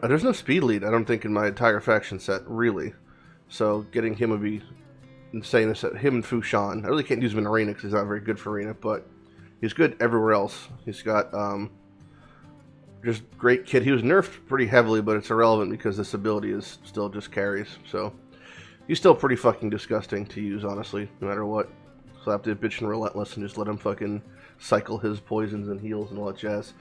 there's no speed lead, I don't think, in my entire faction set, really. So getting him would be insane. Him and Fushan. I really can't use him in Arena because he's not very good for Arena, but he's good everywhere else. He's got, just great kit. He was nerfed pretty heavily, but it's irrelevant because this ability is still just carries. So he's still pretty fucking disgusting to use, honestly, no matter what. So I have to bitch and relentless and just let him fucking cycle his poisons and heals and all that jazz.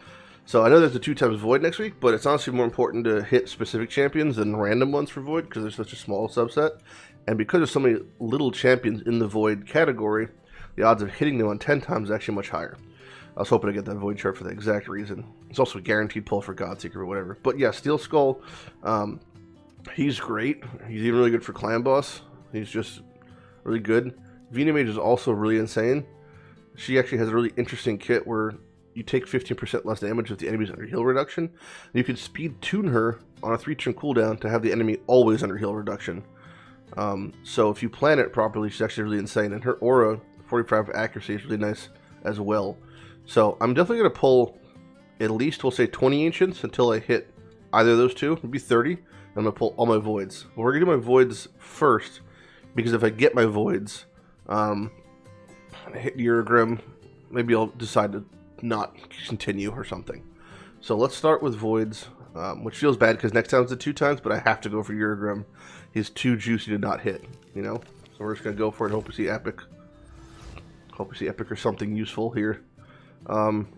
So I know there's a 2 times Void next week, but it's honestly more important to hit specific champions than random ones for Void because there's such a small subset. And because there's so many little champions in the Void category, the odds of hitting them on 10 times is actually much higher. I was hoping to get that Void chart for the exact reason. It's also a guaranteed pull for Godseeker or whatever. But yeah, Steel Skull, he's great. He's even really good for Clan Boss. He's just really good. Vina Mage is also really insane. She actually has a really interesting kit where you take 15% less damage with the enemy's under heal reduction. And you can speed tune her on a 3-turn cooldown to have the enemy always under heal reduction. So if you plan it properly, she's actually really insane. And her aura, 45 accuracy, is really nice as well. So I'm definitely going to pull at least, we'll say 20 Ancients until I hit either of those two. Maybe 30. And I'm going to pull all my Voids. But we're going to do my Voids first, because if I get my Voids, hit Eurogrim, maybe I'll decide to not continue or something. So let's start with Voids, which feels bad because next time it's the 2 times, but I have to go for Eurogrim. He's too juicy to not hit, you know? So we're just going to go for it and hope we see Epic. Hope we see Epic or something useful here.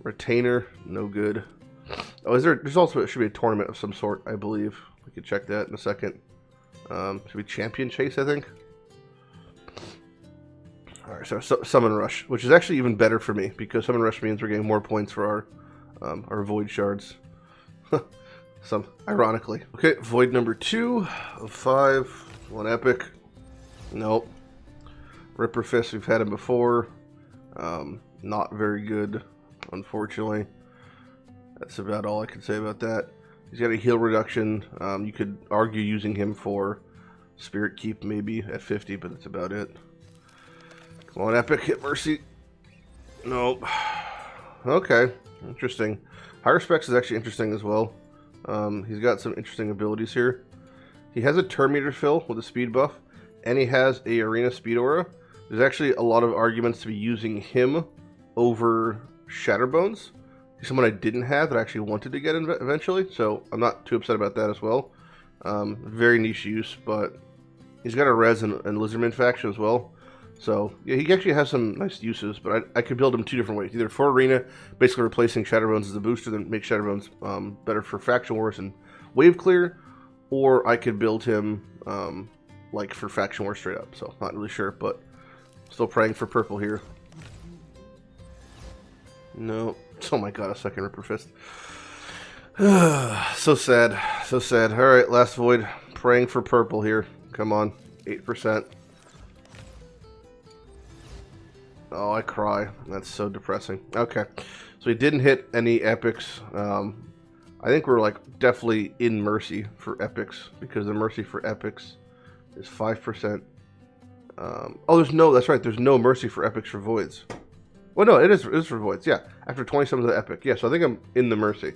Retainer, no good. Oh, there's also, it should be a tournament of some sort, I believe. We can check that in a second. Should be Champion Chase, I think. Alright, so Summon Rush, which is actually even better for me, because Summon Rush means we're getting more points for our Void Shards. Ironically. Okay, Void number 2 of 5. 1 Epic. Nope. Ripper Fist, we've had him before. Not very good, unfortunately. That's about all I can say about that. He's got a heal reduction. You could argue using him for Spirit Keep maybe at 50, but that's about it. Come on, Epic, hit Mercy. Nope. Okay, interesting. Higher Specs is actually interesting as well. He's got some interesting abilities here. He has a turn meter fill with a speed buff, and he has a arena speed aura. There's actually a lot of arguments to be using him over Shatterbones. He's someone I didn't have that I actually wanted to get eventually, so I'm not too upset about that as well. Very niche use, but he's got a res and Lizardmen faction as well. So yeah, he actually has some nice uses, but I could build him 2 different ways. Either for arena, basically replacing Shatterbones as a booster, then make Shatterbones better for faction wars and wave clear, or I could build him like for faction wars straight up. So not really sure, but still praying for purple here. No. Oh my god, a second Ripper Fist. So sad. So sad. Alright, last Void. Praying for purple here. Come on. 8%. Oh, I cry. That's so depressing. Okay. So he didn't hit any epics. I think we're like definitely in Mercy for epics, because the Mercy for epics is 5%. Oh, there's no, that's right, there's no Mercy for epics for Voids. Well, no, it is for Voids, yeah. After 20 summons of Epic. Yeah, so I think I'm in the Mercy.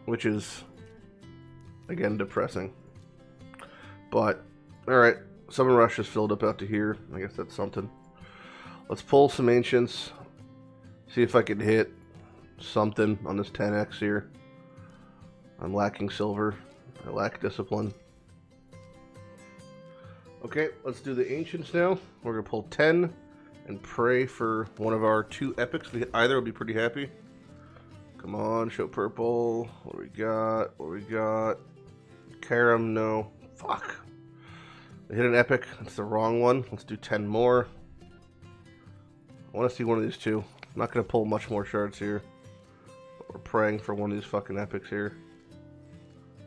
Which is, again, depressing. But, alright. Summon Rush is filled up out to here. I guess that's something. Let's pull some Ancients. See if I can hit something on this 10x here. I'm lacking silver. I lack discipline. Okay, let's do the Ancients now. We're going to pull 10 and pray for one of our 2 epics. If we hit either, we'll be pretty happy. Come on, show purple. What do we got? What do we got? Karam, no. Fuck. I hit an epic. That's the wrong one. Let's do 10 more. I want to see one of these 2. I'm not going to pull much more shards here. But we're praying for one of these fucking epics here.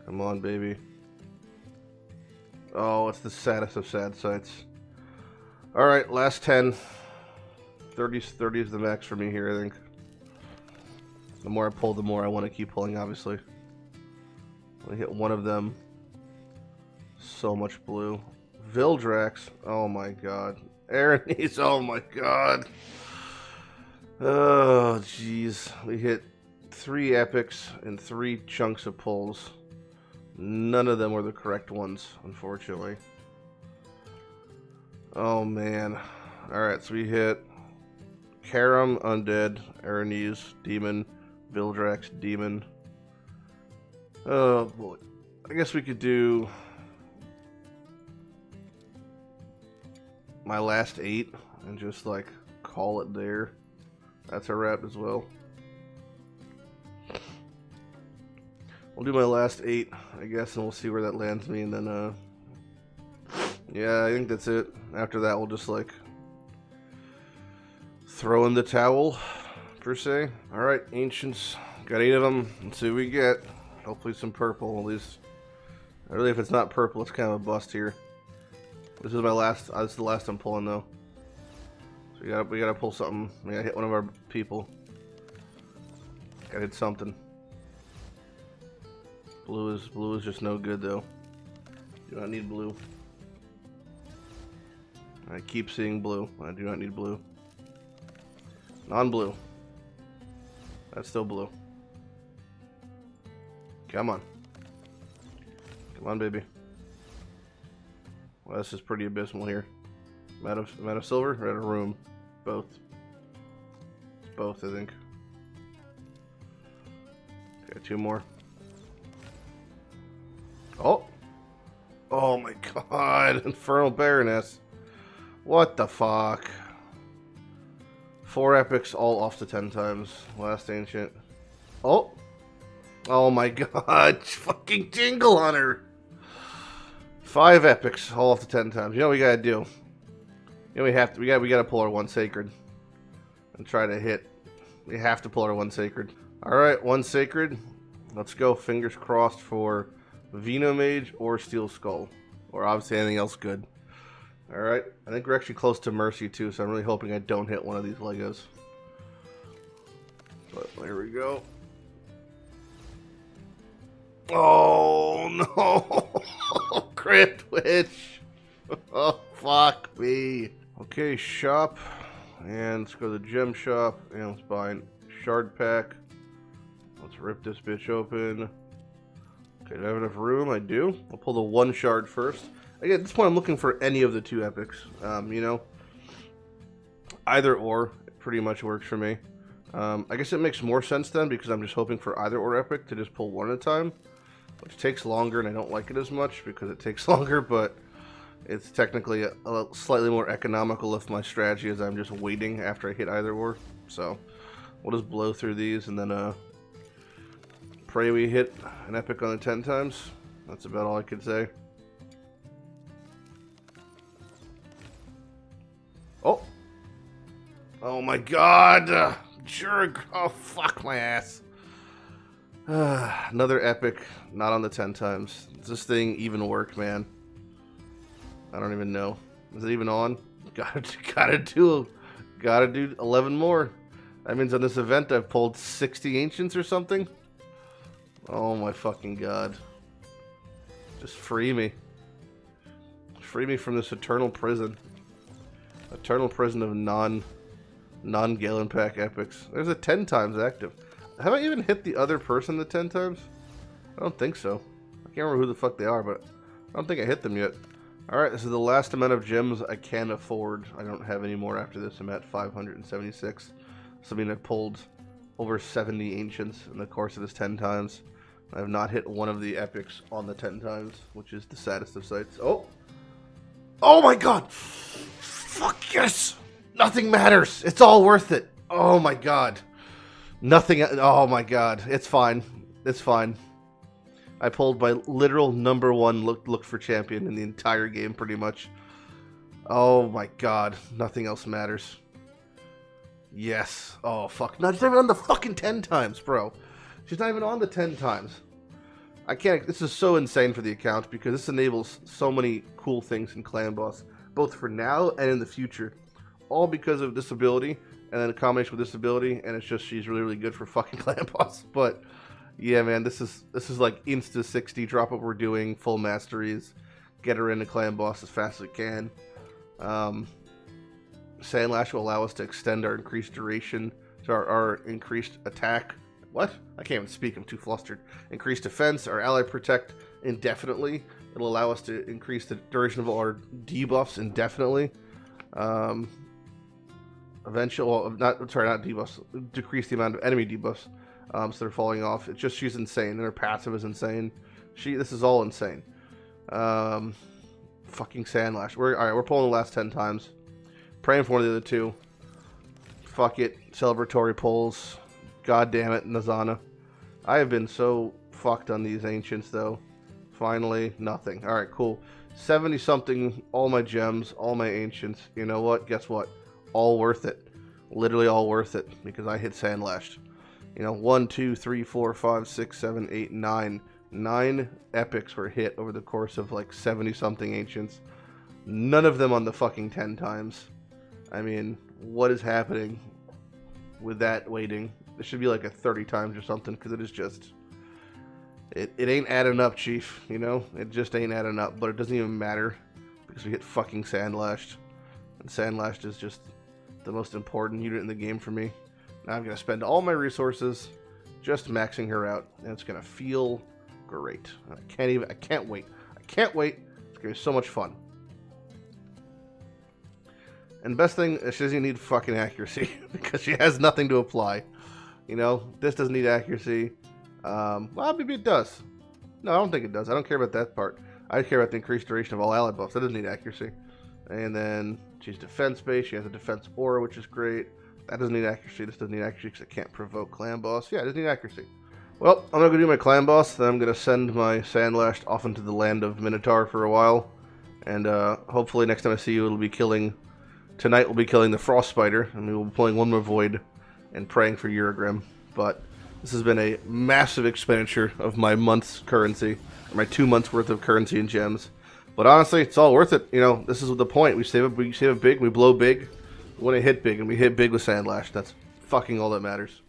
Come on, baby. Oh, it's the saddest of sad sights. Alright, last 10. 30 is the max for me here, I think. The more I pull, the more I want to keep pulling, obviously. I hit one of them. So much blue. Vildrax. Oh my god. Aaronese. Oh my god. Oh, jeez. We hit 3 epics and 3 chunks of pulls. None of them were the correct ones, unfortunately. Oh man. Alright, so we hit Karam, Undead, Aranese, Demon, Vildrax, Demon. Oh boy. I guess we could do my last 8 and just like call it there. That's a wrap as well. We'll do my last 8, I guess, and we'll see where that lands me, and then yeah, I think that's it. After that, we'll just like throw in the towel, per se. Alright, Ancients. Got 8 of them. Let's see what we get. Hopefully some purple, at least. Really, if it's not purple, it's kind of a bust here. This is my last, this is the last I'm pulling, though. So we gotta pull something. We gotta hit one of our people. Gotta hit something. Blue is just no good, though. Do not need blue. I keep seeing blue. I do not need blue. Non-blue. That's still blue. Come on. Come on, baby. Well, this is pretty abysmal here. I'm out of silver or out of room? Both. Both, I think. Okay, 2 more. Oh! Oh my god! Infernal Baroness. What the fuck? 4 epics, all off to 10 times. Last Ancient. Oh! Oh my god! Fucking Jingle Hunter! 5 epics, all off to 10 times. You know what we gotta do? You know we gotta pull our 1 sacred. And try to hit. We have to pull our 1 sacred. Alright, 1 sacred. Let's go. Fingers crossed for Venomage or Steel Skull. Or obviously anything else good. Alright, I think we're actually close to Mercy too, so I'm really hoping I don't hit one of these Legos. But there we go. Oh no! Crypt Witch! Oh fuck me. Okay, shop. And let's go to the gem shop and let's buy a shard pack. Let's rip this bitch open. Okay, do I have enough room? I do. I'll pull the 1 shard first. Again, at this point I'm looking for any of the 2 epics. You know, either or pretty much works for me. I guess it makes more sense then because I'm just hoping for either or epic to just pull 1 at a time, which takes longer and I don't like it as much because it takes longer, but it's technically a slightly more economical if my strategy is I'm just waiting after I hit either or. So we'll just blow through these and then pray we hit an epic on the 10 times. That's about all I could say. Oh! Oh my god! Jerk! Oh fuck my ass. Another epic, not on the 10 times. Does this thing even work, man? I don't even know. Is it even on? Gotta do 11 more. That means on this event I've pulled 60 Ancients or something. Oh my fucking god. Just free me. Free me from this eternal prison. Eternal prison of non-Gaellen pack epics. There's a 10 times active. Have I even hit the other person the 10 times? I don't think so. I can't remember who the fuck they are, but I don't think I hit them yet. Alright, this is the last amount of gems I can afford. I don't have any more after this. I'm at 576. So I mean I've pulled over 70 Ancients in the course of this 10 times. I have not hit one of the epics on the 10 times, which is the saddest of sights. Oh! Oh my god! Fuck yes! Nothing matters! It's all worth it! Oh my god. Nothing, oh my god. It's fine. It's fine. I pulled my literal #1 look for champion in the entire game, pretty much. Oh my god. Nothing else matters. Yes. Oh fuck. Not even on the fucking 10 times, bro. She's not even on the 10 times. I can't. This is so insane for the account because this enables so many cool things in Clan Boss, both for now and in the future. All because of this ability, and then a combination with this ability, and it's just she's really, really good for fucking Clan Boss. But yeah, man, this is like insta 60 drop what we're doing, full masteries, get her into Clan Boss as fast as it can. Sandlash will allow us to extend our increased duration to our increased attack What? I can't even speak. I'm too flustered. Increase defense. Our ally protect indefinitely. It'll allow us to increase the duration of our debuffs indefinitely. Eventually, well, not debuffs. Decrease the amount of enemy debuffs, so they're falling off. It's just she's insane, and her passive is insane. This is all insane. Fucking Sandlash. Alright, we're pulling the last 10 times. Praying for one of the other two. Fuck it. Celebratory pulls. God damn it, Nazana. I have been so fucked on these ancients, though. Finally, nothing. Alright, cool. 70-something, all my gems, all my ancients. You know what? Guess what? All worth it. Literally all worth it, because I hit Sandlashed. You know, 1, 2, 3, 4, 5, 6, 7, 8, 9. 9 epics were hit over the course of like 70-something ancients. None of them on the fucking 10 times. I mean, what is happening with that waiting? It should be like a 30 times or something, because it is just... It ain't adding up, Chief, you know? It just ain't adding up, but it doesn't even matter, because we get fucking Sandlashed. And Sandlashed is just the most important unit in the game for me. Now I'm going to spend all my resources just maxing her out, and it's going to feel great. I can't wait. I can't wait. It's going to be so much fun. And best thing, she doesn't need fucking accuracy, because she has nothing to apply. You know, this doesn't need accuracy. Well, maybe it does. No, I don't think it does. I don't care about that part. I care about the increased duration of all ally buffs. That doesn't need accuracy. And then she's defense-based. She has a defense aura, which is great. That doesn't need accuracy. This doesn't need accuracy because it can't provoke clan boss. Yeah, it doesn't need accuracy. Well, I'm going to go do my clan boss. Then I'm going to send my Sandlashed off into the land of Minotaur for a while. And hopefully next time I see you, it'll be killing... Tonight we'll be killing the Frost Spider. And we will be pulling one more Void and praying for Uragrim. But this has been a massive expenditure of my month's currency. My 2 months worth of currency and gems. But honestly, it's all worth it. You know, this is the point. We save it big, we blow big. We want to hit big, and we hit big with Sandlash. That's fucking all that matters.